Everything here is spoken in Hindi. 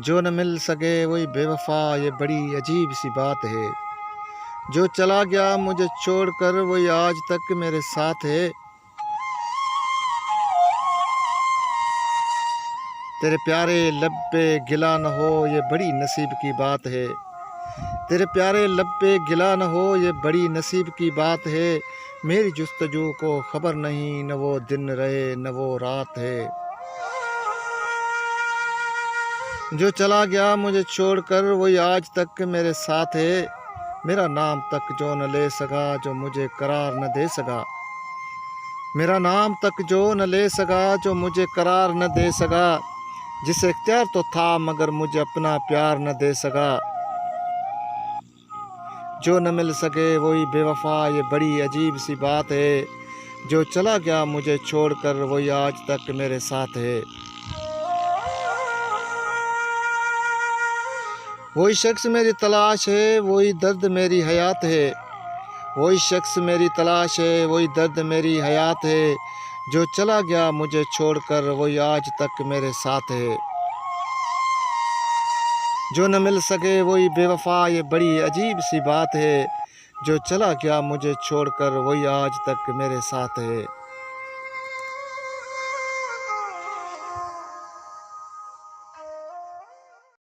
जो न मिल सके वही बेवफा, ये बड़ी अजीब सी बात है। जो चला गया मुझे छोड़कर वही आज तक मेरे साथ है। तेरे प्यारे लब पे गिला न हो ये बड़ी नसीब की बात है। तेरे प्यारे लब पे गिला न हो ये बड़ी नसीब की बात है। मेरी जुस्तजू को खबर नहीं, न वो दिन रहे न वो रात है। जो चला गया मुझे छोड़कर वही आज तक मेरे साथ है। मेरा नाम तक जो न ले सका, जो मुझे करार न दे सका। मेरा नाम तक जो न ले सका, जो मुझे करार न दे सका। जिसे इख्तियार तो था मगर मुझे अपना प्यार न दे सका। जो न मिल सके वही बेवफा, ये बड़ी अजीब सी बात है। जो चला गया मुझे छोड़कर वही आज तक मेरे साथ है। वही शख्स मेरी तलाश है, वही दर्द मेरी हयात है। वही शख्स मेरी तलाश है, वही दर्द मेरी हयात है। जो चला गया मुझे छोड़कर वही आज तक मेरे साथ है। जो न मिल सके वही बेवफा, ये बड़ी अजीब सी बात है। जो चला गया मुझे छोड़कर वही आज तक मेरे साथ है।